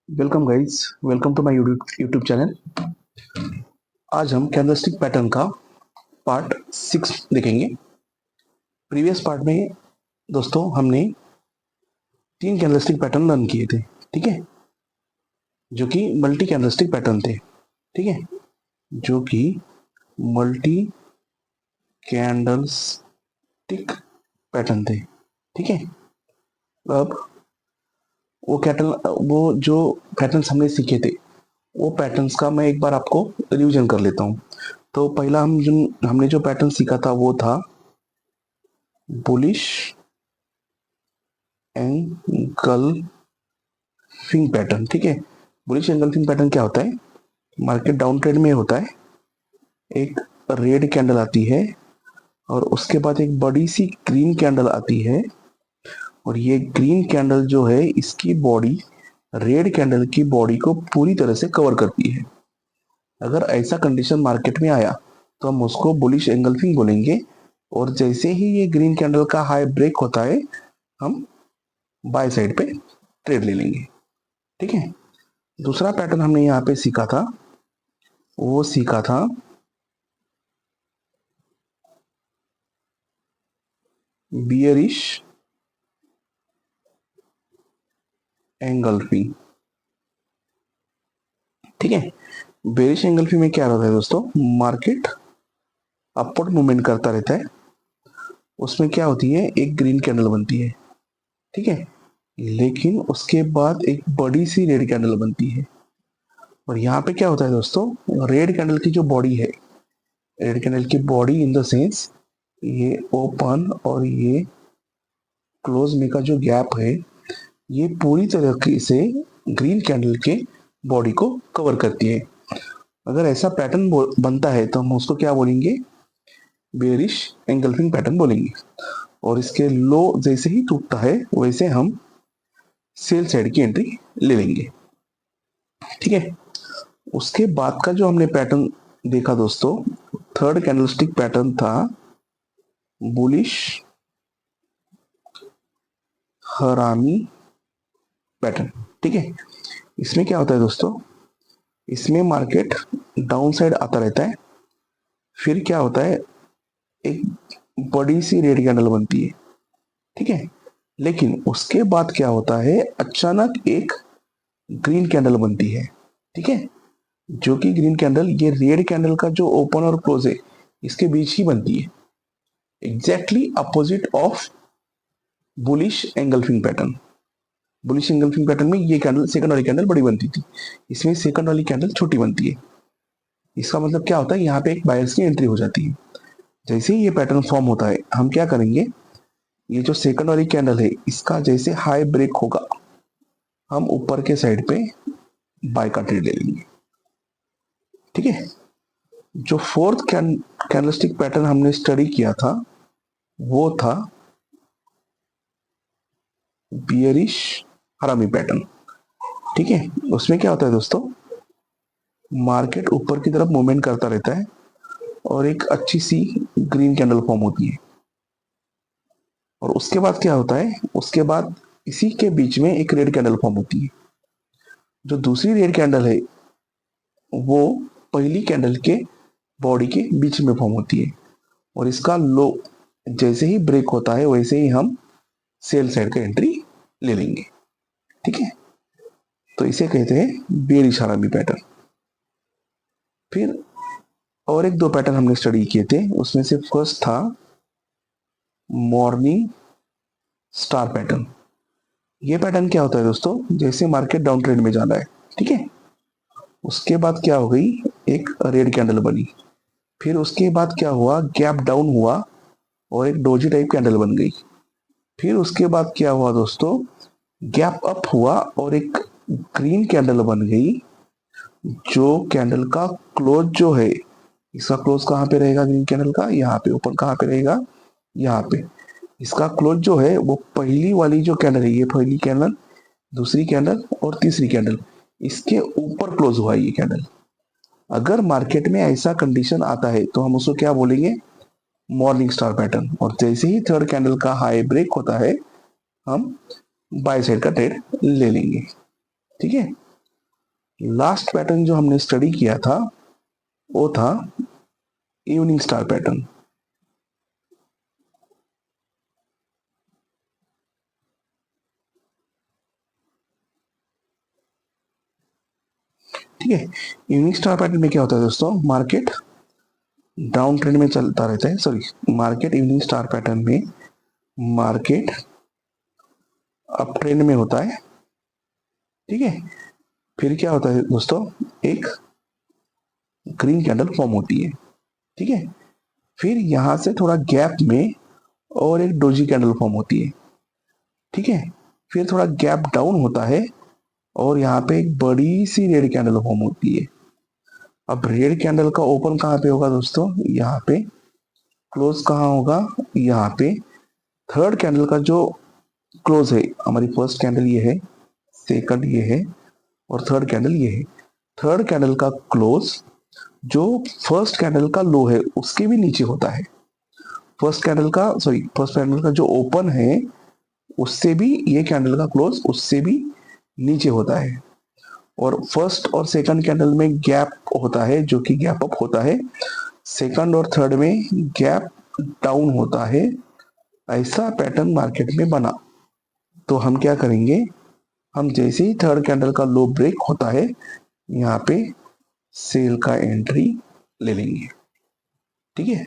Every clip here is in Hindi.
Welcome guys, welcome to my YouTube channel. आज हम कैंडलस्टिक पैटर्न का पार्ट 6 देखेंगे। प्रीवियस पार्ट में दोस्तों हमने 3 कैंडलस्टिक पैटर्न लर्न किए थे, ठीक है, जो कि मल्टी कैंडलस्टिक पैटर्न थे, ठीक है, जो कि मल्टी कैंडलस्टिक पैटर्न थे, ठीक है। अब वो जो पैटर्न्स हमने सीखे थे, वो पैटर्न्स का मैं एक बार आपको रिवीजन कर लेता हूँ। तो पहला हमने जो पैटर्न सीखा था वो था बुलिश एंगल्फिंग पैटर्न, ठीक है। बुलिश एंगल्फिंग पैटर्न क्या होता है? मार्केट डाउन ट्रेंड में होता है, एक रेड कैंडल आती है और उसके बाद एक बड़ी सी ग्रीन कैंडल आती है, और ये ग्रीन कैंडल जो है इसकी बॉडी रेड कैंडल की बॉडी को पूरी तरह से कवर करती है। अगर ऐसा कंडीशन मार्केट में आया तो हम उसको बुलिश एंगल्फिंग बोलेंगे, और जैसे ही ये ग्रीन कैंडल का हाई ब्रेक होता है हम बाय साइड पे ट्रेड ले लेंगे, ठीक है। दूसरा पैटर्न हमने यहाँ पे सीखा था, वो सीखा था बियरिश एंगल्फिंग, ठीक है। बेरिश एंगल्फिंग में क्या रहता है दोस्तों? मार्केट अपवर्ड मूवमेंट करता रहता है, उसमें क्या होती है, एक ग्रीन कैंडल बनती है, ठीक है, लेकिन उसके बाद एक बड़ी सी रेड कैंडल बनती है। और यहाँ पे क्या होता है दोस्तों, रेड कैंडल की जो बॉडी है, रेड कैंडल की बॉडी इन द सेंस ये ओपन और ये क्लोज में का जो गैप है, ये पूरी तरीके से ग्रीन कैंडल के बॉडी को कवर करती है। अगर ऐसा पैटर्न बनता है तो हम उसको क्या बोलेंगे? बेरिश एंगल्फिंग पैटर्न बोलेंगे। और इसके लो जैसे ही टूटता है वैसे हम सेल साइड की एंट्री ले लेंगे, ठीक है। उसके बाद का जो हमने पैटर्न देखा दोस्तों, थर्ड कैंडलस्टिक पैटर्न था बुलिश हरामी पैटर्न, ठीक है। इसमें क्या होता है दोस्तों, इसमें मार्केट डाउन साइड आता रहता है, फिर क्या होता है, एक बड़ी सी रेड कैंडल बनती है, ठीक है, लेकिन उसके बाद क्या होता है, अचानक एक ग्रीन कैंडल बनती है, ठीक है, जो कि ग्रीन कैंडल ये रेड कैंडल का जो ओपन और क्लोज है इसके बीच ही बनती है, exactly opposite of bullish engulfing pattern. Bullish engulfing pattern में ये कैंडल, सेकंड वाली कैंडल बड़ी बनती थी, इसमें सेकंड वाली कैंडल छोटी बनती है। इसका मतलब क्या होता है, यहाँ पे एक बायर्स की एंट्री हो जाती है। जैसे ही ये पैटर्न फॉर्म होता है हम क्या करेंगे, ये जो सेकंड वाली कैंडल है इसका जैसे हाई ब्रेक होगा हम ऊपर के साइड पे बाय का ट्रेड ले लेंगे, ठीक है। जो फोर्थ कैंडलस्टिक पैटर्न हमने स्टडी किया था वो था बियरिश हरामी पैटर्न, ठीक है। उसमें क्या होता है दोस्तों, मार्केट ऊपर की तरफ मूवमेंट करता रहता है और एक अच्छी सी ग्रीन कैंडल फॉर्म होती है, और उसके बाद क्या होता है, उसके बाद इसी के बीच में एक रेड कैंडल फॉर्म होती है। जो दूसरी रेड कैंडल है वो पहली कैंडल के बॉडी के बीच में फॉर्म होती है, और इसका लो जैसे ही ब्रेक होता है वैसे ही हम सेल साइड का एंट्री ले लेंगे, ठीक है। तो इसे कहते हैं बेरिश हरामी पैटर्न। फिर और एक दो पैटर्न हमने स्टडी किए थे, उसमें से फर्स्ट था मॉर्निंग स्टार पैटर्न। ये पैटर्न क्या होता है दोस्तों, जैसे मार्केट डाउन ट्रेंड में जाना है, ठीक है, उसके बाद क्या हो गई, एक रेड कैंडल बनी, फिर उसके बाद क्या हुआ, गैप डाउन हुआ और एक डोजी टाइप कैंडल बन गई। फिर उसके बाद क्या हुआ दोस्तों, गैप अप हुआ और एक ग्रीन कैंडल बन गई, जो कैंडल का क्लोज जो है, इसका क्लोज कहाँ पे रहेगा ग्रीन कैंडल का, यहाँ पे। ओपन कहाँ पे रहेगा, यहाँ पे। इसका क्लोज जो है वो पहली वाली जो कैंडल है, ये पहली कैंडल, दूसरी कैंडल और तीसरी कैंडल, इसके ऊपर क्लोज हुआ ये कैंडल। अगर मार्केट में ऐसा कंडीशन आता है तो हम उसको क्या बोलेंगे, मॉर्निंग स्टार पैटर्न। और जैसे ही थर्ड कैंडल का हाई ब्रेक होता है हम बाय साइड का ट्रेड ले लेंगे, ठीक है। लास्ट पैटर्न जो हमने स्टडी किया था वो था इवनिंग स्टार पैटर्न। ठीक है, इवनिंग स्टार पैटर्न में क्या होता है दोस्तों, मार्केट डाउन ट्रेंड में चलता रहता है, sorry market evening star pattern में मार्केट अप ट्रेंड में होता है। ठीक है, फिर क्या होता है दोस्तों, एक ग्रीन कैंडल फॉर्म होती है। ठीक है, फिर यहां से थोड़ा गैप में और एक डोजी कैंडल फॉर्म होती है। ठीक है, फिर थोड़ा गैप डाउन होता है और यहाँ पे एक बड़ी सी रेड कैंडल फॉर्म होती है। अब रेड कैंडल का ओपन कहाँ पे होगा दोस्तों, यहाँ पे। क्लोज कहाँ होगा, यहाँ पे। थर्ड कैंडल का जो क्लोज है, हमारी फर्स्ट कैंडल ये है, सेकंड ये है और थर्ड कैंडल ये है। थर्ड कैंडल का क्लोज जो फर्स्ट कैंडल का लो है उसके भी नीचे होता है। फर्स्ट कैंडल का जो ओपन है उससे भी ये कैंडल का क्लोज उससे भी नीचे होता है। और फर्स्ट और सेकंड कैंडल में गैप होता है जो कि गैप अप होता है। सेकंड और थर्ड में गैप डाउन होता है। ऐसा पैटर्न मार्केट में बना तो हम क्या करेंगे, हम जैसे ही थर्ड कैंडल का लो ब्रेक होता है यहाँ पे सेल का एंट्री ले लेंगे। ठीक है,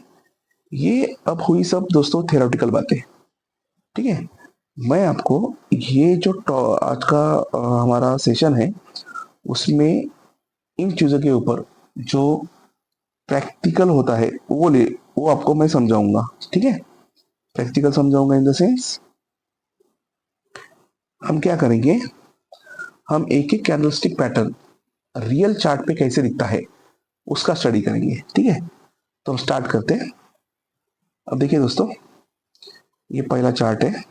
ये अब हुई सब दोस्तों थ्योरेटिकल बातें। ठीक है, मैं आपको ये जो आज का हमारा सेशन है उसमें इन चीजों के ऊपर जो प्रैक्टिकल होता है वो आपको मैं समझाऊंगा। ठीक है, प्रैक्टिकल समझाऊंगा इन द सेंस हम क्या करेंगे, हम एक एक कैंडलस्टिक पैटर्न रियल चार्ट पे कैसे दिखता है उसका स्टडी करेंगे। ठीक है, तो हम स्टार्ट करते हैं। अब देखिए दोस्तों, ये पहला चार्ट है।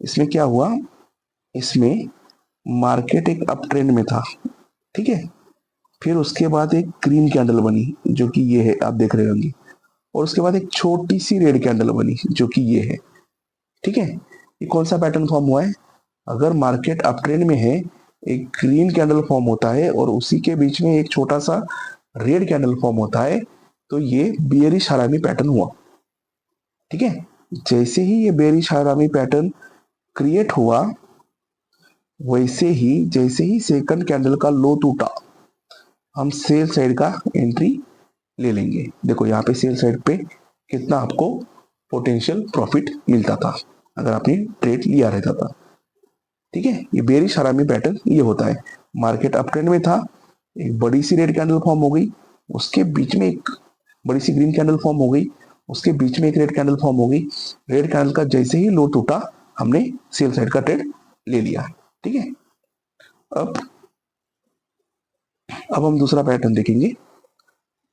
इसमें क्या हुआ, इसमें मार्केट एक अप ट्रेंड में था। ठीक है, फिर उसके बाद एक ग्रीन कैंडल बनी जो कि ये है, आप देख रहे होंगे। और उसके बाद एक छोटी सी रेड कैंडल बनी जो कि ये है। ठीक है, ये कौन सा पैटर्न फॉर्म हुआ है, अगर मार्केट अप ट्रेंड में है एक ग्रीन कैंडल फॉर्म होता है और उसी के बीच में एक छोटा सा रेड कैंडल फॉर्म होता है तो ये बेयरिश हरामी पैटर्न हुआ। ठीक है, जैसे ही ये बेयरिश हरामी पैटर्न क्रिएट हुआ वैसे ही जैसे ही सेकंड कैंडल का लो टूटा हम सेल साइड का एंट्री ले लेंगे। देखो यहाँ पे सेल साइड पे कितना आपको पोटेंशियल प्रॉफिट मिलता था अगर आपने ट्रेड लिया रहता था। ठीक है, ये बेरिश हरामी पैटर्न ये होता है। मार्केट अप ट्रेंड में था, एक बड़ी सी रेड कैंडल फॉर्म हो गई, उसके बीच में एक बड़ी सी ग्रीन कैंडल फॉर्म हो गई, उसके बीच में एक रेड कैंडल फॉर्म हो गई। रेड कैंडल का जैसे ही लो टूटा हमने सेल साइड का ट्रेड ले लिया। ठीक है, अब हम दूसरा पैटर्न देखेंगे।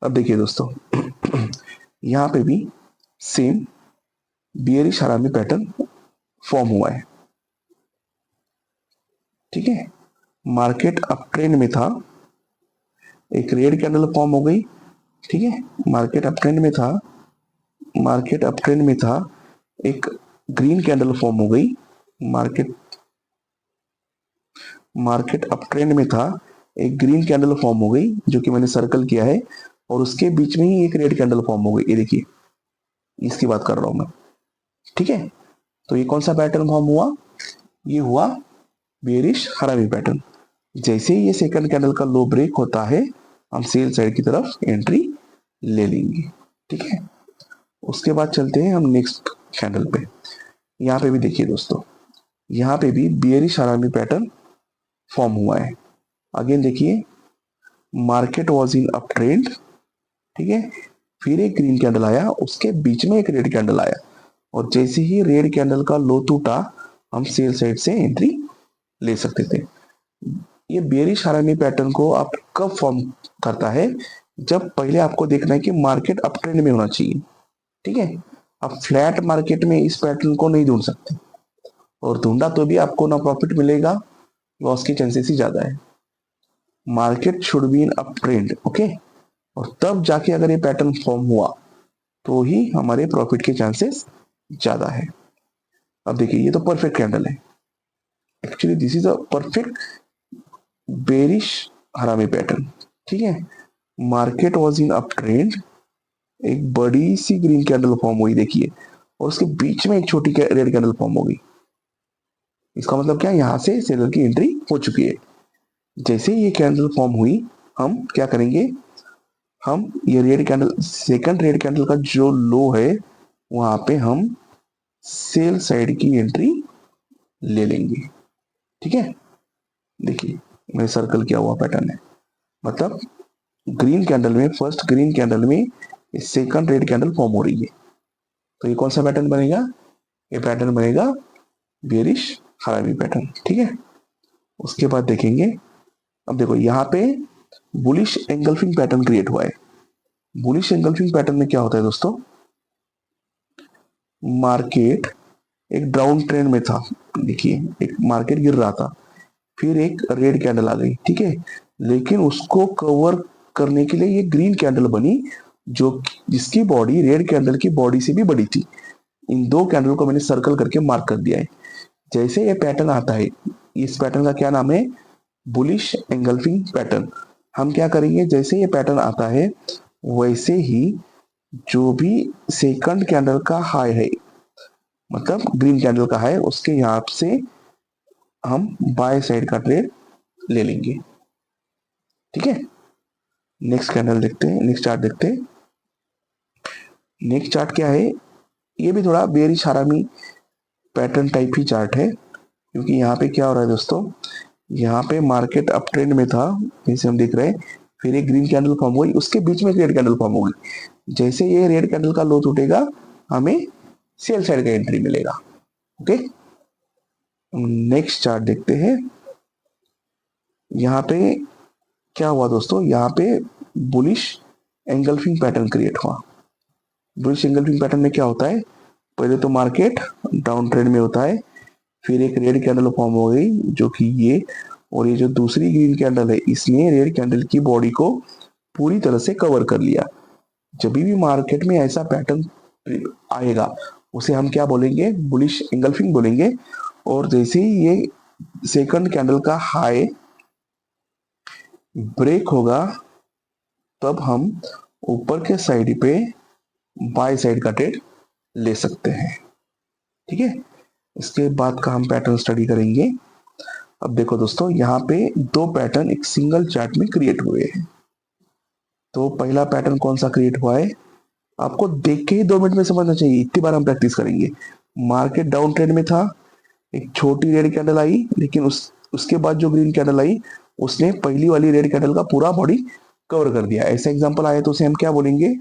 अब देखिए दोस्तों यहाँ पे भी सेम बियरिश हरामी पैटर्न फॉर्म हुआ है। ठीक है, मार्केट अप ट्रेंड में था, एक रेड कैंडल फॉर्म हो गई। ठीक है, मार्केट अप ट्रेंड में था, मार्केट अप ट्रेंड में था, एक ग्रीन कैंडल फॉर्म हो गई। मार्केट अप ट्रेंड में था, एक ग्रीन कैंडल फॉर्म हो गई जो कि मैंने सर्कल किया है और उसके बीच में ही एक रेड कैंडल फॉर्म हो गई। ये देखिए, इसकी बात कर रहा हूं मैं। ठीक है, तो ये कौन सा पैटर्न फॉर्म हुआ, ये हुआ बेरिश हरामी पैटर्न। जैसे ही ये सेकंड कैंडल का लो ब्रेक होता है हम सेल साइड की तरफ एंट्री ले लेंगे। ठीक है, उसके बाद चलते हैं हम नेक्स्ट कैंडल पे। यहाँ पे भी देखिए दोस्तों, यहाँ पे भी बेरिश हरामी पैटर्न फॉर्म हुआ है। अगेन देखिए, market was in up trend. ठीक है, फिर एक ग्रीन कैंडल आया, उसके बीच में एक रेड कैंडल आया और जैसे ही रेड कैंडल का लो टूटा हम सेल साइड से एंट्री ले सकते थे। ये बेरिश हरामी पैटर्न को आप कब फॉर्म करता है, जब पहले आपको देखना है कि मार्केट अप ट्रेंड में होना चाहिए। ठीक है, आप फ्लैट मार्केट में इस पैटर्न को नहीं ढूंढ सकते और ढूंढा तो भी आपको ना प्रॉफिट मिलेगा, लॉस की चांसेस ही ज्यादा है। Market should be in up trend, okay, और तब जाके अगर ये पैटर्न फॉर्म हुआ तो ही हमारे प्रॉफिट के चांसेस ज्यादा है। अब देखिए, ये तो परफेक्ट कैंडल है, actually this is a perfect bearish harami pattern, ठीक है। Market was in up trend, एक बड़ी सी ग्रीन कैंडल फॉर्म हुई देखिए, और उसके बीच में एक छोटी रेड कैंडल फॉर्म हो गई। इसका मतलब क्या, यहां से सेलर की एंट्री हो चुकी है। जैसे ये कैंडल फॉर्म हुई, हम क्या करेंगे, हम ये red candle, second red candle का जो लो है, वहां पे हम सेल साइड की एंट्री ले लेंगे, ठीक है। देखिए मैंने सर्कल किया हुआ पैटर्न है, मतलब ग्रीन कैंडल में, फर्स्ट ग्रीन कैंडल में सेकंड रेड कैंडल फॉर्म हो रही है, तो ये कौन सा पैटर्न बनेगा, ये पैटर्न बनेगा बेरिश हरामी पैटर्न, ठीक है। उसके बाद देखेंगे, अब देखो यहाँ पे बुलिश एंगल्फिंग पैटर्न क्रिएट हुआ है। बुलिश एंगल्फिंग पैटर्न में क्या होता है दोस्तों, मार्केट एक डाउन ट्रेंड में था, देखिए एक मार्केट गिर रहा था, फिर एक रेड कैंडल आ गई, ठीक है, लेकिन उसको कवर करने के लिए ये ग्रीन कैंडल बनी, जो जिसकी बॉडी रेड कैंडल की बॉडी से भी बड़ी थी। इन दो कैंडल को मैंने सर्कल करके मार्क कर दिया है। जैसे ये पैटर्न आता है, इस पैटर्न का क्या नाम है, बुलिश एंगल्फिंग पैटर्न। हम क्या करेंगे, जैसे ये पैटर्न आता है, वैसे ही जो भी सेकंड कैंडल का हाई है, मतलब ग्रीन कैंडल का हाई, उसके यहाँ से हम बाय साइड का ट्रेड ले लेंगे, ठीक है। नेक्स्ट कैंडल देखते हैं, नेक्स्ट चार्ट देखते हैं। नेक्स्ट चार्ट क्या है, ये भी थोड़ा बेरिश हरामी पैटर्न टाइप ही चार्ट है, क्योंकि यहाँ पे क्या हो रहा है दोस्तों, यहाँ पे मार्केट अप ट्रेंड में था, जैसे हम देख रहे हैं, फिर एक ग्रीन कैंडल फॉर्म हुई, उसके बीच में एक रेड कैंडल फॉर्म होगी। जैसे ये रेड कैंडल का लो टूटेगा, हमें सेल साइड का एंट्री मिलेगा, ओके। नेक्स्ट चार्ट देखते हैं। यहाँ पे क्या हुआ दोस्तों, यहाँ पे बुलिश एंगल्फिंग पैटर्न क्रिएट हुआ। बुलिश एंगल्फिंग पैटर्न में क्या होता है, पहले तो मार्केट डाउन ट्रेंड में होता है, फिर एक रेड कैंडल फॉर्म हो गई जो कि ये, और ये जो दूसरी ग्रीन कैंडल है, इसने रेड कैंडल की बॉडी को पूरी तरह से कवर कर लिया। जब भी मार्केट में ऐसा पैटर्न आएगा, उसे हम क्या बोलेंगे, बुलिश एंगल्फिंग बोलेंगे। और जैसे ही ये सेकंड कैंडल का हाई ब्रेक होगा, तब हम ऊपर के साइड पे बाय साइड का ट्रेड ले सकते हैं, ठीक है। इसके बाद का हम पैटर्न स्टडी करेंगे। अब देखो दोस्तों, यहाँ पे दो पैटर्न एक सिंगल चार्ट में क्रिएट हुए हैं। तो पहला पैटर्न कौन सा क्रिएट हुआ है, आपको देख के ही 2 मिनट में समझना चाहिए, इतनी बार हम प्रैक्टिस करेंगे। मार्केट डाउन ट्रेंड में था, एक छोटी रेड कैंडल आई, लेकिन उसके बाद जो ग्रीन कैंडल आई, उसने पहली वाली रेड कैंडल का पूरा बॉडी कवर कर दिया। ऐसा एग्जांपल आया तो उसे हम क्या बोलेंगे,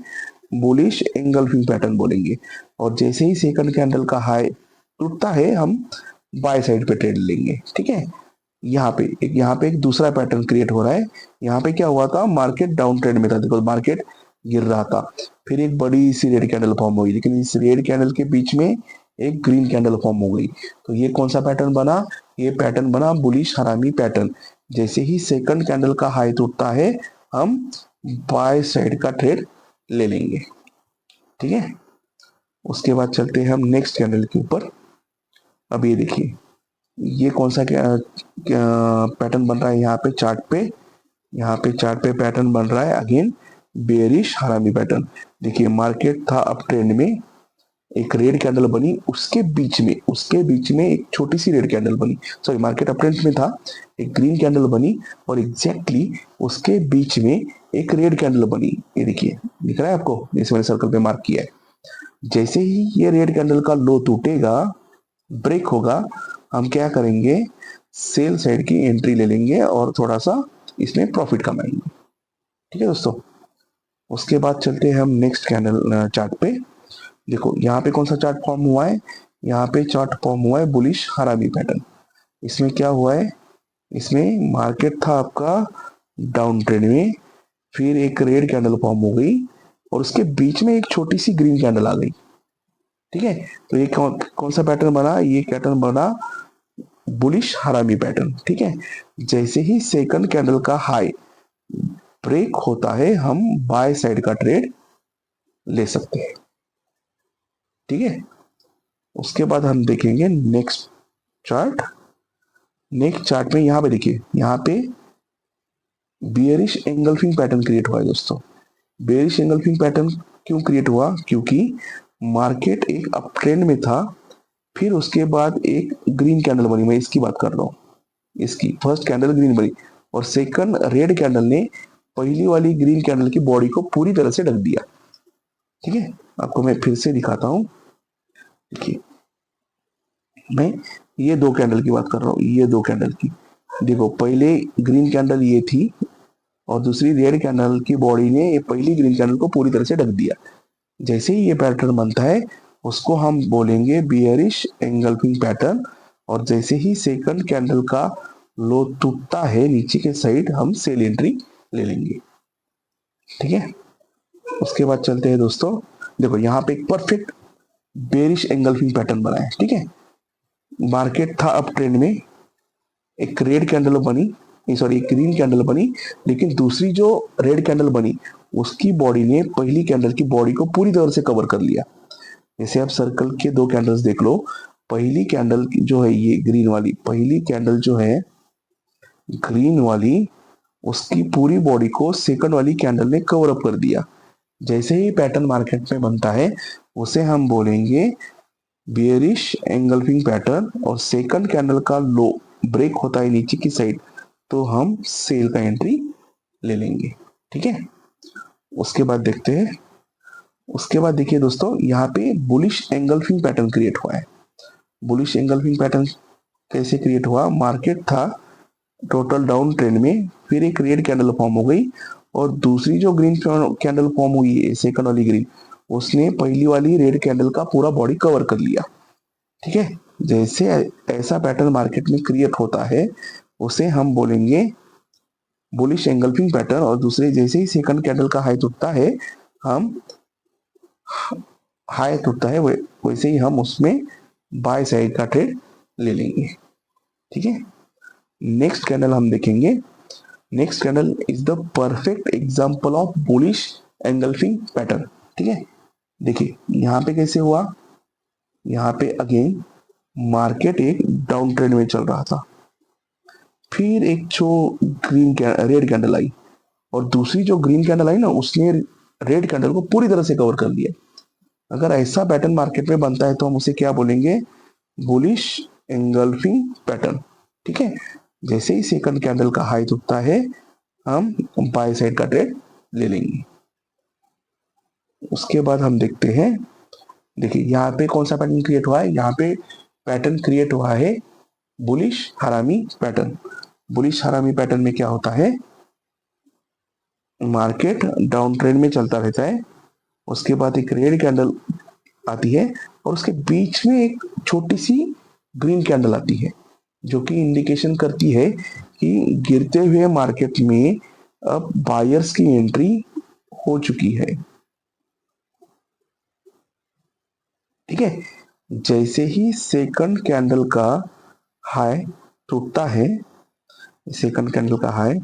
बुलिश एंगल्फिंग पैटर्न बोलेंगे। और जैसे ही सेकंड कैंडल का हाई टूटता है, हम बाय साइड पे ट्रेड लेंगे, ठीक है। यहाँ पे एक दूसरा पैटर्न क्रिएट हो रहा है। यहाँ पे क्या हुआ था, मार्केट डाउन ट्रेंड में था, देखो मार्केट गिर रहा था, फिर एक बड़ी सी रेड कैंडल फॉर्म हुई, लेकिन इस रेड कैंडल के बीच में एक ग्रीन कैंडल फॉर्म हो गई। तो ये कौन सा पैटर्न बना, ये पैटर्न बना बुलिश हरामी पैटर्न। जैसे ही सेकंड कैंडल का हाई टूटता है, हम बाय साइड का ट्रेड ले लेंगे, ठीक है। उसके बाद चलते हैं हम नेक्स्ट कैंडल के ऊपर। अब ये देखिए, ये कौन सा पैटर्न बन रहा है, यहाँ पे चार्ट पे, यहाँ पे चार्ट पे पैटर्न बन रहा है अगेन बेरिश हरामी पैटर्न। देखिए मार्केट था अप ट्रेंड में, एक रेड कैंडल बनी, उसके बीच में एक छोटी सी रेड कैंडल बनी, सॉरी मार्केट अप ट्रेंड में था, एक ग्रीन कैंडल बनी, और एग्जैक्टली उसके बीच में एक रेड कैंडल बनी। ये देखिए दिख रहा है आपको, जैसे मैंने सर्कल पे मार्क किया है। जैसे ही ये रेड कैंडल का लो टूटेगा, ब्रेक होगा, हम क्या करेंगे, सेल साइड की एंट्री ले लेंगे और थोड़ा सा इसमें प्रॉफिट कमाएंगे, ठीक है दोस्तों। उसके बाद चलते हैं हम नेक्स्ट कैंडल चार्ट पे। देखो यहाँ पे कौन सा चार्ट फॉर्म हुआ है, यहाँ पे चार्ट फॉर्म हुआ है बुलिश हरामी पैटर्न। इसमें क्या हुआ है, इसमें मार्केट था आपका डाउन ट्रेंड में, फिर एक रेड कैंडल फॉर्म हो गई, और उसके बीच में एक छोटी सी ग्रीन कैंडल आ गई, ठीक है। तो ये कौन सा पैटर्न बना, ये पैटर्न बना बुलिश हरामी पैटर्न, ठीक है। जैसे ही सेकंड कैंडल का हाई ब्रेक होता है, हम बाय साइड का ट्रेड ले सकते हैं, ठीक है। उसके बाद हम देखेंगे नेक्स्ट चार्ट। नेक्स्ट चार्ट में यहाँ पे देखिए, यहाँ पे बियरिश एंगल्फिंग पैटर्न क्रिएट हुआ है दोस्तों। बेरिश एंगल्फिंग पैटर्न क्यों क्रिएट हुआ? क्योंकि मार्केट एक अप ट्रेंड में था, फिर उसके बाद एक ग्रीन कैंडल बनी, मैं इसकी बात कर रहा हूँ, इसकी फर्स्ट कैंडल ग्रीन बनी और सेकंड रेड कैंडल ने पहली वाली ग्रीन कैंडल की बॉडी को पूरी तरह से ढक दिया। ठीक है, आपको मैं फिर से दिखाता हूँ। देखिए, मैं ये दो कैंडल की बात कर रहा हूँ, ये दो कैंडल की। देखो, पहले ग्रीन कैंडल ये थी और दूसरी रेड कैंडल की बॉडी ने ये पहली ग्रीन कैंडल को पूरी तरह से ढक दिया। जैसे ही ये पैटर्न बनता है उसको हम बोलेंगे बियरिश एंगल्फिंग पैटर्न, और जैसे ही सेकंड कैंडल का लो टूटता है नीचे के साइड, हम सेल एंट्री ले लेंगे। ठीक है, उसके बाद चलते हैं दोस्तों। देखो, यहाँ पे एक परफेक्ट बेरिश एंगल्फिंग पैटर्न बना है। ठीक है, मार्केट था अप ट्रेंड में, एक रेड कैंडल बनी, सॉरी एक ग्रीन कैंडल बनी, लेकिन दूसरी जो रेड कैंडल बनी उसकी बॉडी ने पहली कैंडल की बॉडी को पूरी तरह से कवर कर लिया। जैसे आप सर्कल के दो कैंडल्स देख लो, पहली कैंडल जो है ये ग्रीन वाली, पहली कैंडल जो है ग्रीन वाली, उसकी पूरी बॉडी को सेकंड वाली कैंडल ने कवर अप कर दिया। जैसे ही पैटर्न मार्केट में बनता है उसे हम बोलेंगे बियरिश एंगल्फिंग पैटर्न, और सेकंड कैंडल का लो ब्रेक होता है नीचे की साइड, तो हम सेल का एंट्री ले लेंगे। ठीक है, उसके बाद देखते हैं। उसके बाद देखिए दोस्तों, यहाँ पे बुलिश एंगल्फिंग पैटर्न क्रिएट हुआ है। बुलिश एंगल्फिंग पैटर्न कैसे क्रिएट हुआ? मार्केट था टोटल डाउन ट्रेंड में, फिर एक रेड कैंडल फॉर्म हो गई और दूसरी जो ग्रीन कैंडल फॉर्म हुई है, सेकंड वाली ग्रीन, उसने पहली वाली रेड कैंडल का पूरा बॉडी कवर कर लिया। ठीक है, जैसे ऐसा पैटर्न मार्केट में क्रिएट होता है उसे हम बोलेंगे बुलिश एंगल्फिंग पैटर्न, और दूसरे जैसे ही सेकंड कैंडल का हाई टूटता है, हम हाई टूटता है वैसे ही हम उसमें बाय साइड का ट्रेड ले लेंगे। ठीक है, नेक्स्ट कैंडल हम देखेंगे। Next candle is the perfect example of bullish engulfing pattern. ठीक है, देखिए यहाँ पे कैसे हुआ। यहाँ पे अगेन मार्केट एक डाउन ट्रेंड में चल रहा था, फिर एक जो रेड कैंडल आई और दूसरी जो ग्रीन कैंडल आई ना, उसने रेड कैंडल को पूरी तरह से कवर कर दिया। अगर ऐसा पैटर्न मार्केट में बनता है तो हम उसे क्या बोलेंगे? Bullish engulfing pattern. ठीक है, जैसे ही सेकंड कैंडल का हाई टूटता है, हम बाय साइड का ट्रेड ले लेंगे। उसके बाद हम देखते हैं, देखिए यहाँ पे कौन सा पैटर्न क्रिएट हुआ है। यहाँ पे पैटर्न क्रिएट हुआ है बुलिश हरामी पैटर्न। बुलिश हरामी पैटर्न में क्या होता है? मार्केट डाउन ट्रेंड में चलता रहता है, उसके बाद एक रेड कैंडल आती है और उसके बीच में एक छोटी सी ग्रीन कैंडल आती है, जो कि इंडिकेशन करती है कि गिरते हुए मार्केट में अब बायर्स की एंट्री हो चुकी है। ठीक है, जैसे ही सेकंड कैंडल का हाई टूटता है, सेकंड कैंडल का हाई,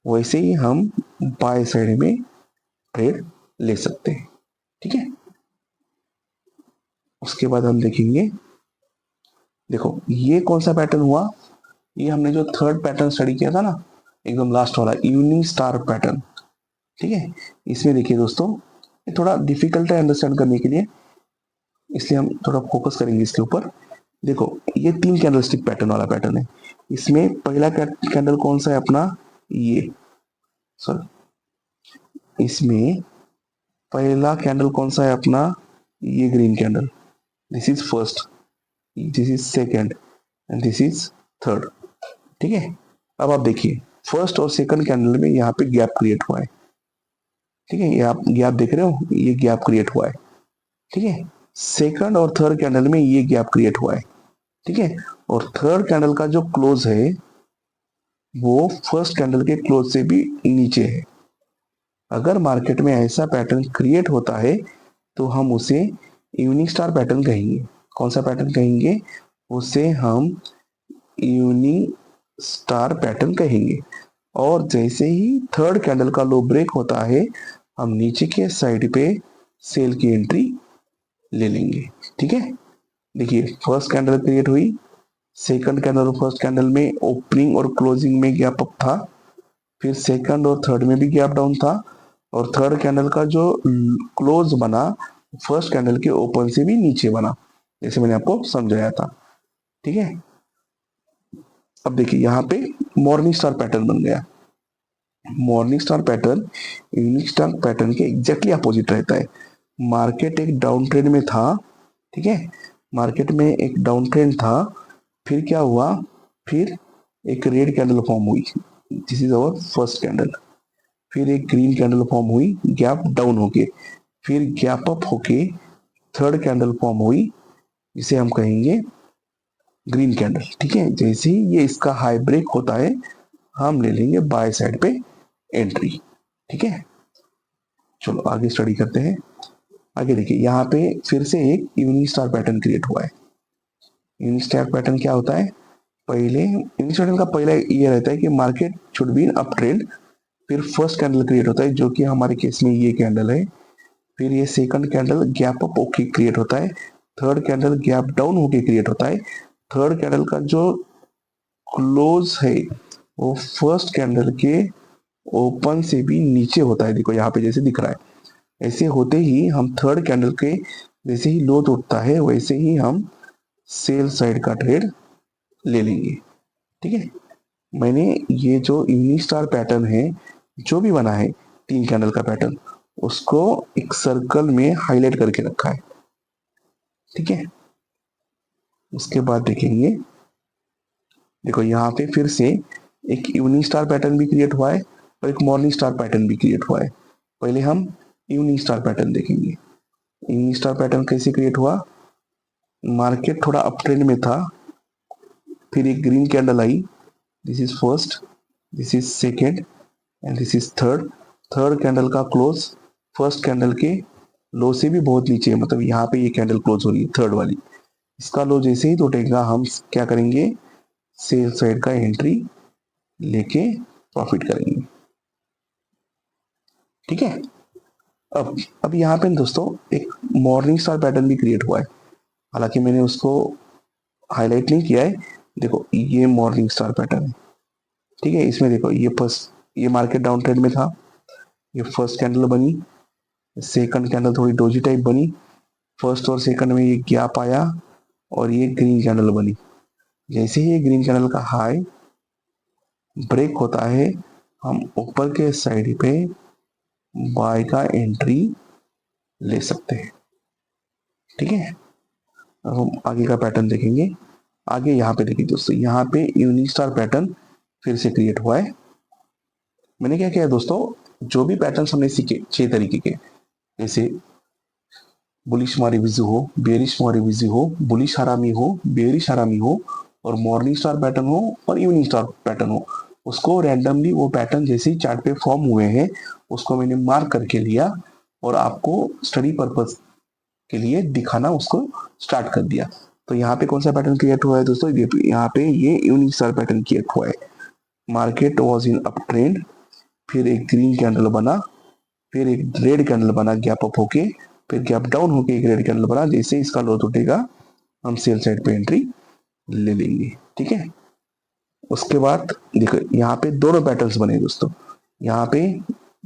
वैसे ही हम बाय साइड में ट्रेड ले सकते हैं। ठीक है, उसके बाद हम देखेंगे, देखो ये कौन सा पैटर्न हुआ। ये हमने जो थर्ड पैटर्न स्टडी किया था ना, एकदम लास्ट वाला इवनिंग स्टार पैटर्न। ठीक है, इसमें देखिए दोस्तों, ये थोड़ा डिफिकल्ट है अंडरस्टैंड करने के लिए, इसलिए हम थोड़ा फोकस करेंगे इसके ऊपर। देखो, ये 3 कैंडलस्टिक पैटर्न वाला पैटर्न है। इसमें पहला कैंडल कौन सा है अपना? ये सॉरी, इसमें पहला कैंडल कौन सा है अपना? ये green candle. This is first, this is second and this is third. ठीक है, अब आप देखिए फर्स्ट और सेकंड कैंडल में यहाँ पे गैप क्रिएट हुआ है। ठीक है, ये आप गैप देख रहे हो, ये गैप क्रिएट हुआ है। ठीक है, सेकंड और थर्ड कैंडल में ये गैप क्रिएट हुआ है। ठीक है, और थर्ड कैंडल का जो क्लोज है वो फर्स्ट कैंडल के क्लोज से भी नीचे है। अगर मार्केट में ऐसा पैटर्न क्रिएट होता है तो हम उसे इवनिंग स्टार पैटर्न कहेंगे। कौन सा पैटर्न कहेंगे? उसे हम इवनिंग स्टार पैटर्न कहेंगे। और जैसे ही थर्ड कैंडल का लो ब्रेक होता है, हम नीचे के साइड पे सेल की एंट्री ले लेंगे। ठीक है, देखिए फर्स्ट कैंडल क्रिएट हुई, सेकंड कैंडल और फर्स्ट कैंडल में ओपनिंग और क्लोजिंग में गैप अप था, फिर सेकंड और थर्ड में भी गैप डाउन था, और थर्ड कैंडल का जो क्लोज बना फर्स्ट कैंडल के ओपन से भी नीचे बना, जैसे मैंने आपको समझाया था। ठीक है, अब देखिए यहाँ पे मॉर्निंग स्टार पैटर्न बन गया। Morning star pattern evening star pattern के एग्जैक्टली अपोजिट रहता है। मार्केट एक डाउन ट्रेंड में था, ठीक है, मार्केट में एक डाउन ट्रेंड था, फिर क्या हुआ, फिर एक रेड कैंडल फॉर्म हुई, this is our first candle. फिर एक ग्रीन कैंडल फॉर्म हुई गैप डाउन होके, फिर गैप अप होके थर्ड कैंडल फॉर्म हुई, जिसे हम कहेंगे ग्रीन कैंडल। ठीक है, जैसे ही ये इसका हाई ब्रेक होता है हम ले लेंगे बाय साइड पे एंट्री। ठीक है, चलो आगे स्टडी करते हैं। आगे देखिए यहाँ पे फिर से एक इवनिंग स्टार पैटर्न क्रिएट हुआ है। इवनिंग स्टार पैटर्न क्या होता है, पहले इवनिंग स्टार पैटर्न का पहला ये रहता है कि market should be in up trend, फिर फर्स्ट कैंडल क्रिएट होता है जो कि हमारे केस में ये कैंडल है, फिर ये सेकंड कैंडल गैप अप होके क्रिएट होता है, थर्ड कैंडल गैप डाउन होके क्रिएट होता है, थर्ड कैंडल का जो क्लोज है वो फर्स्ट कैंडल के ओपन से भी नीचे होता है, देखो यहाँ पे जैसे दिख रहा है। ऐसे होते ही हम थर्ड कैंडल के जैसे ही लो टूटता है वैसे ही हम सेल साइड का ट्रेड ले लेंगे। ठीक है, मैंने ये जो इवनिंग स्टार पैटर्न है जो भी बना है 3 कैंडल का पैटर्न, उसको एक सर्कल में हाईलाइट करके रखा है। ठीक है, उसके बाद देखेंगे, देखो यहाँ पे फिर से एक इवनिंग स्टार पैटर्न भी क्रिएट हुआ है और एक मॉर्निंग स्टार पैटर्न भी क्रिएट हुआ है। पहले हम इवनिंग स्टार पैटर्न देखेंगे। इवनिंग स्टार पैटर्न कैसे क्रिएट हुआ, मार्केट थोड़ा अप ट्रेंड में था, फिर एक green candle I, this is first, this is second and this is third. Third candle का क्लोज फर्स्ट कैंडल के लो से भी बहुत नीचे है, मतलब यहाँ पे ये कैंडल क्लोज हो रही है थर्ड वाली, इसका लो जैसे ही टूटेगा हम क्या करेंगे, सेल साइड का एंट्री लेके प्रॉफिट करेंगे। ठीक है, अब यहाँ पे दोस्तों एक मॉर्निंग स्टार पैटर्न भी क्रिएट हुआ है, हालांकि मैंने उसको हाईलाइट नहीं किया है। देखो ये मॉर्निंग स्टार पैटर्न है। ठीक है, इसमें देखो ये फर्स्ट, ये मार्केट डाउन ट्रेंड में था, ये फर्स्ट कैंडल बनी, सेकंड कैंडल थोड़ी डोजी टाइप बनी, फर्स्ट और सेकंड में ये गैप आया और ये ग्रीन कैंडल बनी। जैसे ही ये ग्रीन कैंडल का हाई ब्रेक होता है हम ऊपर के साइड पे बाय का एंट्री ले सकते हैं। ठीक है, अब हम आगे का पैटर्न देखेंगे। आगे यहाँ पे देखिए दोस्तों, यहाँ पे इवनिंग स्टार पैटर्न फिर से क्रिएट हुआ है। मैंने क्या किया दोस्तों, जो भी पैटर्न हमने सीखे 6 तरीके के, जैसे बुलिश मारी विजू हो, बेरिश मारी विजू हो, बुलिश हरामी हो, बेरिश हरामी हो, और मॉर्निंग स्टार पैटर्न हो और इवनिंग स्टार पैटर्न हो, उसको रैंडमली वो पैटर्न जैसे ही चार्ट पे फॉर्म हुए हैं उसको मैंने मार्क करके लिया और आपको स्टडी पर्पस के लिए दिखाना उसको स्टार्ट कर दिया। तो यहाँ पे कौन सा पैटर्न क्रिएट हुआ है दोस्तों, यहाँ पे ये इवनिंग स्टार पैटर्न क्रिएट हुआ है। Market was in up trend, फिर एक ग्रीन कैंडल बना, फिर एक रेड कैंडल बना गैप अप होके, फिर गैप डाउन होके एक रेड कैंडल बना, जैसे इसका लो टूटेगा हम सेल साइड पे एंट्री ले लेंगे। ठीक है, उसके बाद देखो यहाँ पे दोनों पैटर्न्स बने दोस्तों, यहाँ पे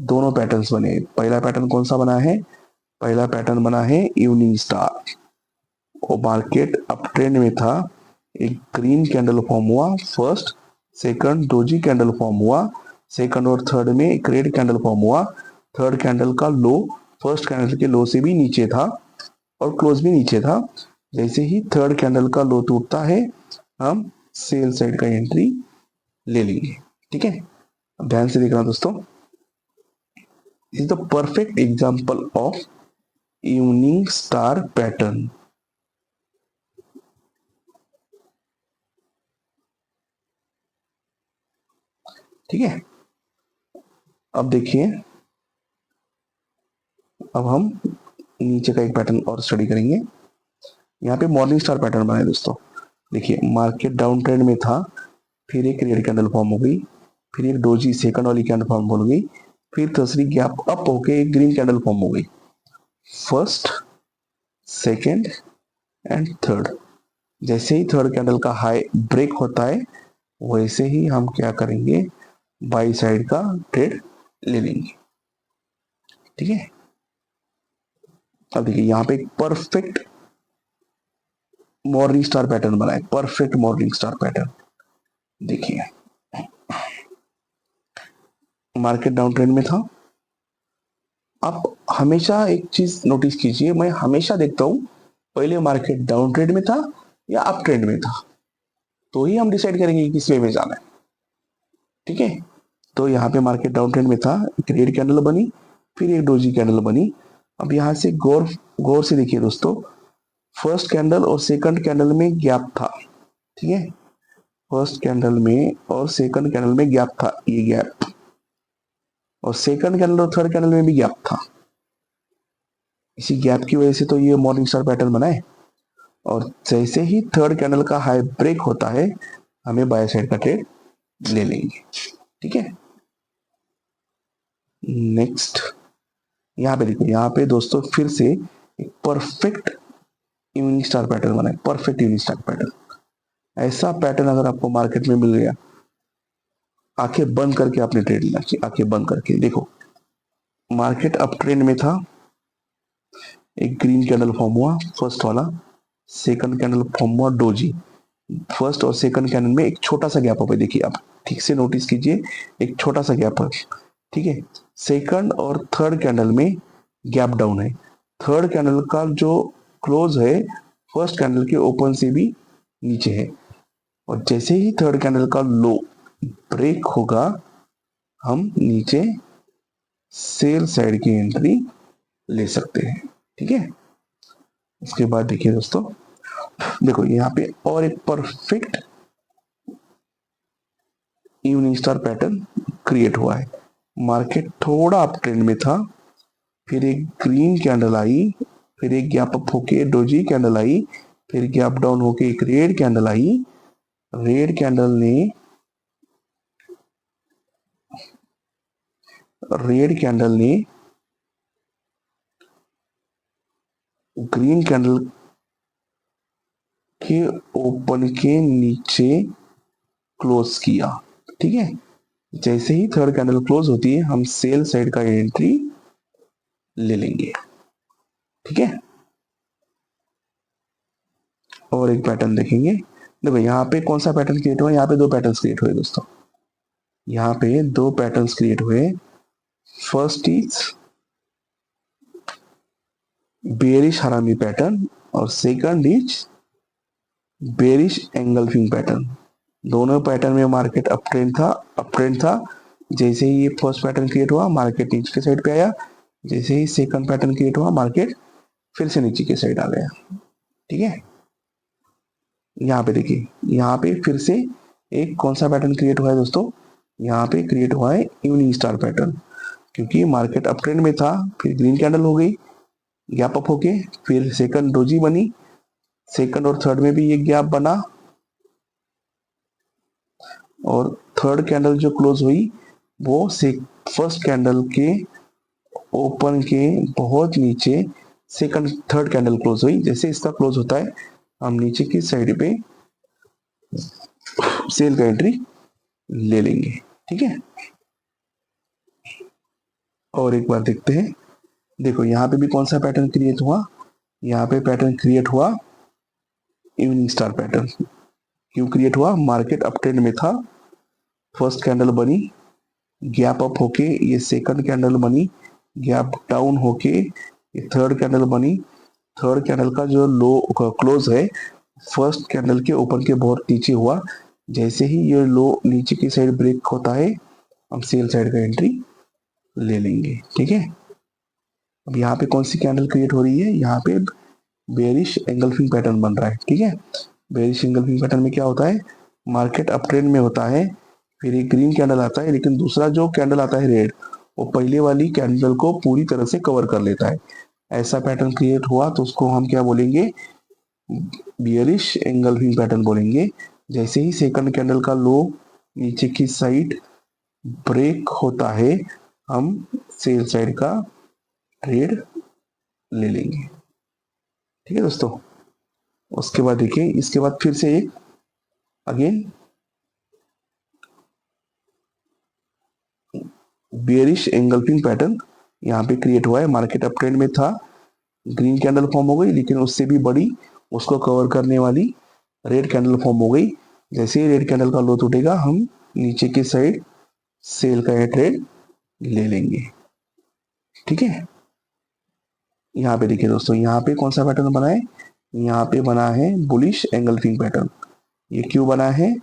दोनों पैटर्न्स बने। पहला पैटर्न कौन सा बना है, पहला पैटर्न बना है इवनिंग स्टार, और मार्केट अप ट्रेंड में था, एक ग्रीन कैंडल फॉर्म हुआ first, second doji candle form हुआ, सेकंड और थर्ड में एक रेड कैंडल फॉर्म हुआ, थर्ड कैंडल का लो फर्स्ट कैंडल के लो से भी नीचे था और क्लोज भी नीचे था। जैसे ही थर्ड कैंडल का लो टूटता है हम सेल साइड का एंट्री ले लेंगे। ठीक है, अब ध्यान से देखना दोस्तों, is the perfect example of evening star pattern. ठीक है, अब देखिए, अब हम नीचे का एक पैटर्न और स्टडी करेंगे। यहाँ पे मॉर्निंग स्टार पैटर्न बना है दोस्तों। देखिए मार्केट डाउन ट्रेंड में था, फिर एक रेड कैंडल फॉर्म हो गई, फिर एक डोजी सेकंड वाली कैंडल फॉर्म हो गई, फिर तीसरी गैप अप होके एक ग्रीन कैंडल फॉर्म हो गई, फर्स्ट सेकंड एंड थर्ड। जैसे ही थर्ड कैंडल का हाई ब्रेक होता है वैसे ही हम क्या करेंगे, बाई साइड का ट्रेड ले लेंगे। ठीक है, अब देखिए यहाँ पे एक परफेक्ट मॉर्निंग स्टार पैटर्न बना है, परफेक्ट मॉर्निंग स्टार पैटर्न। देखिए मार्केट डाउन ट्रेंड में था। आप हमेशा एक चीज नोटिस कीजिए, मैं हमेशा देखता हूं पहले मार्केट डाउन ट्रेंड में था या अप ट्रेंड में था, तो ही हम डिसाइड करेंगे कि किस वे में जाना है। ठीक है, तो यहाँ पे मार्केट डाउन ट्रेंड में था, एक रेड कैंडल बनी, फिर एक डोजी कैंडल बनी। अब यहाँ से गौर गौर से देखिए दोस्तों, फर्स्ट कैंडल और सेकंड कैंडल में गैप था। ठीक है, फर्स्ट कैंडल में और सेकंड कैंडल में गैप था, ये गैप, और सेकंड कैंडल और थर्ड कैंडल में भी गैप था। इसी गैप की वजह से तो ये मॉर्निंग स्टार पैटर्न बना है। और जैसे ही थर्ड कैंडल का हाई ब्रेक होता है, हमें बाय साइड का ट्रेड ले लेंगे। ठीक है, नेक्स्ट यहाँ पे देखो, यहाँ पे दोस्तों फिर से एक परफेक्ट इवनिंग स्टार पैटर्न बना है, परफेक्ट इवनिंग स्टार पैटर्न। ऐसा पैटर्न अगर आपको मार्केट में मिल गया, आंखें बंद करके आपने ट्रेड लेना चाहिए। आंखें बंद करके देखो, मार्केट अप ट्रेंड में था, एक ग्रीन कैंडल फॉर्म हुआ फर्स्ट वाला, सेकंड कैंडल फॉर्म हुआ डोजी। फर्स्ट और सेकंड कैंडल में एक छोटा सा गैप है, देखिए आप ठीक से नोटिस कीजिए, एक छोटा सा गैप है। ठीक है, सेकंड और थर्ड कैंडल में गैप डाउन है। थर्ड कैंडल का जो क्लोज है फर्स्ट कैंडल के ओपन से भी नीचे है, और जैसे ही थर्ड कैंडल का लो ब्रेक होगा, हम नीचे सेल साइड की एंट्री ले सकते हैं। ठीक है, उसके बाद देखिए दोस्तों, देखो यहाँ पे और एक perfect evening star pattern create हुआ है। मार्केट थोड़ा अप ट्रेंड में था, फिर एक ग्रीन कैंडल आई, फिर एक गैप अप होके डोजी कैंडल आई, फिर गैप डाउन होके एक रेड कैंडल आई। रेड कैंडल ने ग्रीन कैंडल के ओपन के नीचे क्लोज किया। ठीक है, जैसे ही थर्ड कैंडल क्लोज होती है, हम सेल साइड का एंट्री ले लेंगे। ठीक है, और एक पैटर्न देखेंगे। देखो यहाँ पे कौन सा पैटर्न क्रिएट हुआ, यहाँ पे दो पैटर्न क्रिएट हुए दोस्तों, यहाँ पे दो पैटर्न क्रिएट हुए। First is bearish harami pattern, और second is bearish engulfing pattern. दोनों पैटर्न में मार्केट अप ट्रेंड था। जैसे ही ये फर्स्ट पैटर्न क्रिएट हुआ, मार्केट नीचे के साइड पे आया। जैसे ही सेकंड पैटर्न क्रिएट हुआ, मार्केट फिर से नीचे के साइड आ गया। ठीक है, यहाँ पे देखिए, यहाँ पे फिर से एक कौन सा पैटर्न क्रिएट हुआ है दोस्तों, यहाँ पे क्रिएट हुआ है इवनिंग स्टार पैटर्न। क्योंकि मार्केट अप ट्रेंड में था, फिर ग्रीन कैंडल हो गई, गैप अप होके, फिर सेकंड डोजी बनी, सेकंड और थर्ड में भी ये गैप बना, और थर्ड कैंडल जो क्लोज हुई वो फर्स्ट कैंडल के ओपन के बहुत नीचे सेकंड थर्ड कैंडल क्लोज हुई। जैसे इसका क्लोज होता है, हम नीचे की साइड पे सेल का एंट्री ले लेंगे। ठीक है, और एक बार देखते हैं। देखो यहाँ पे भी कौन सा पैटर्न क्रिएट हुआ, यहाँ पे पैटर्न क्रिएट हुआ इवनिंग स्टार पैटर्न। क्यों क्रिएट हुआ, मार्केट अप ट्रेंड में था, फर्स्ट कैंडल बनी, गैप अप होके ये सेकंड कैंडल बनी, गैप डाउन होके ये थर्ड कैंडल बनी। थर्ड कैंडल का जो लो क्लोज है फर्स्ट कैंडल के ओपन के बहुत नीचे हुआ। जैसे ही ये लो नीचे की साइड ब्रेक होता है, हम सेल साइड का एंट्री ले लेंगे। ठीक है, अब यहाँ पे कौन सी कैंडल क्रिएट हो रही है, यहाँ पे बेरिश एंगल्फिंग पैटर्न बन रहा है। ठीक है, बेरिश एंगल्फिंग पैटर्न में क्या होता है, मार्केट अप ट्रेंड में होता है, फिर एक ग्रीन कैंडल आता है, लेकिन दूसरा जो कैंडल आता है रेड, वो पहले वाली कैंडल को पूरी तरह से कवर कर लेता है। ऐसा पैटर्न क्रिएट हुआ तो उसको हम क्या बोलेंगे, बियरिश एंगल्फिंग पैटर्न बोलेंगे। जैसे ही सेकंड कैंडल का लो नीचे की साइड ब्रेक होता है, हम सेल साइड का ट्रेड ले लेंगे। ठीक है दोस्तों, उसके बाद देखिए, इसके बाद फिर से एक अगेन बेरिश एंगल्फिंग पैटर्न यहाँ पे क्रिएट हुआ है। मार्केट अप ट्रेंड में था, ग्रीन कैंडल फॉर्म हो गई, लेकिन उससे भी बड़ी उसको कवर करने वाली रेड कैंडल फॉर्म हो गई। जैसे ही रेड कैंडल का लो टूटेगा, हम नीचे की साइड सेल का ये ट्रेड ले लेंगे। ठीक है, यहाँ पे देखिए दोस्तों, यहाँ पे कौन सा पैटर्न बना है, यहाँ पे बना है बुलिश एंगल्फिंग पैटर्न। ये क्यों बना है,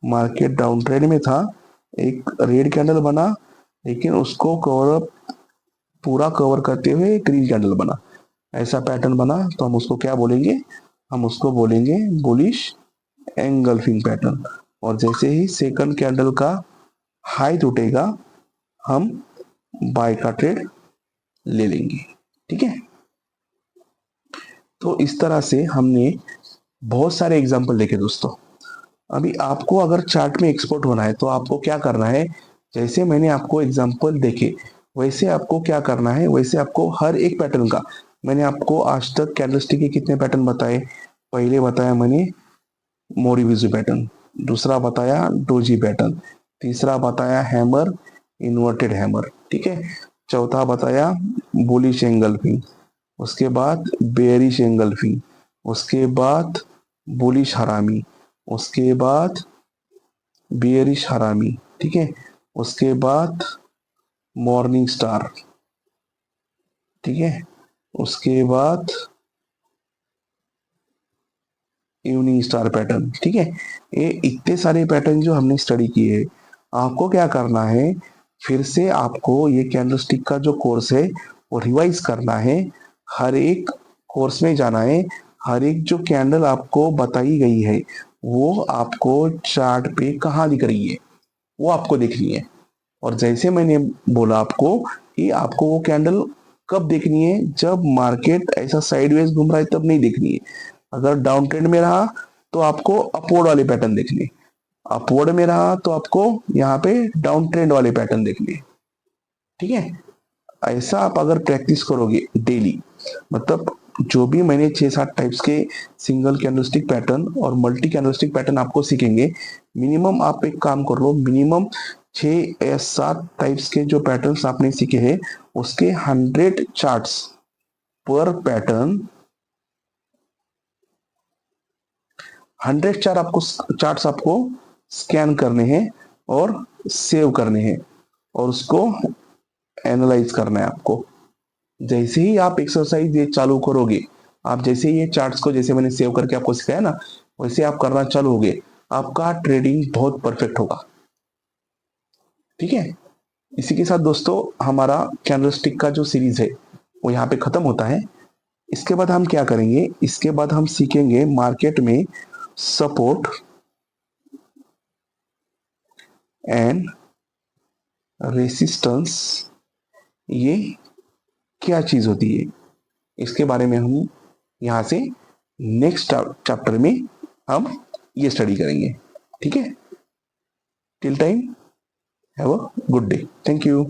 मार्केट डाउन ट्रेंड में था, एक रेड कैंडल बना, लेकिन उसको पूरा कवर करते हुए ग्रीन कैंडल बना, ऐसा पैटर्न बना, तो हम उसको क्या बोलेंगे, हम उसको बोलेंगे बुलिश एंगल्फिंग पैटर्न। और जैसे ही सेकंड कैंडल का हाई टूटेगा, हम बाय का ट्रेड ले लेंगे। ठीक है, तो इस तरह से हमने बहुत सारे एग्जाम्पल देखे दोस्तों। अभी आपको अगर चार्ट में एक्सपर्ट होना है तो आपको क्या करना है, जैसे मैंने आपको एग्जाम्पल देखे वैसे आपको क्या करना है, वैसे आपको हर एक पैटर्न का, मैंने आपको आज तक कैंडलस्टिक के कितने पैटर्न बताए, पहले बताया मैंने मोरीविजू पैटर्न, दूसरा बताया डोजी पैटर्न, तीसरा बताया हैमर, इन्वर्टेड हैमर, ठीक है, चौथा बताया बुलिश एंगल्फिंग, उसके बाद बेरिश एंगल्फिंग, उसके बाद बुलिश हरामी, उसके बाद बियरिश हरामी, ठीक है, उसके बाद मॉर्निंग स्टार, ठीक है, उसके बाद इवनिंग स्टार पैटर्न। ठीक है, ये इतने सारे पैटर्न जो हमने स्टडी किए हैं, आपको क्या करना है, फिर से आपको ये कैंडलस्टिक का जो कोर्स है वो रिवाइज करना है, हर एक कोर्स में जाना है, हर एक जो कैंडल आपको बताई गई है वो आपको चार्ट पे कहाँ दिख रही है वो आपको देखनी है। और जैसे मैंने बोला आपको कि आपको वो कैंडल कब देखनी है, जब मार्केट ऐसा साइडवेज घूम रहा है तब नहीं देखनी है। अगर डाउन ट्रेंड में रहा तो आपको अपवर्ड वाले पैटर्न देखने, अपवर्ड में रहा तो आपको यहाँ पे डाउन ट्रेंड वाले पैटर्न देखने। ठीक है, ऐसा आप अगर प्रैक्टिस करोगे डेली, मतलब जो भी मैंने 6-7 टाइप्स के सिंगल कैंडलस्टिक पैटर्न और मल्टी कैंडलस्टिक पैटर्न आपको सीखेंगे, मिनिमम आप एक काम कर लो, मिनिमम 6 या 7 टाइप्स के जो पैटर्न्स आपने सीखे हैं उसके 100 चार्ट्स पर पैटर्न, 100 चार्ट्स आपको स्कैन करने हैं और सेव करने हैं और उसको एनालाइज करना है आपको। जैसे ही आप एक्सरसाइज ये चालू करोगे, आप जैसे ही ये चार्ट्स को, जैसे मैंने सेव करके आपको सिखाया ना, वैसे आप करना चालू होगे, आपका ट्रेडिंग बहुत परफेक्ट होगा। ठीक है, इसी के साथ दोस्तों हमारा कैंडलस्टिक का जो सीरीज है वो यहाँ पे खत्म होता है। इसके बाद हम क्या करेंगे, इसके बाद हम सीखेंगे मार्केट में सपोर्ट एंड रेसिस्टेंस, ये क्या चीज होती है, इसके बारे में हम यहां से नेक्स्ट चैप्टर में हम ये स्टडी करेंगे। ठीक है, till time have a good day, thank you.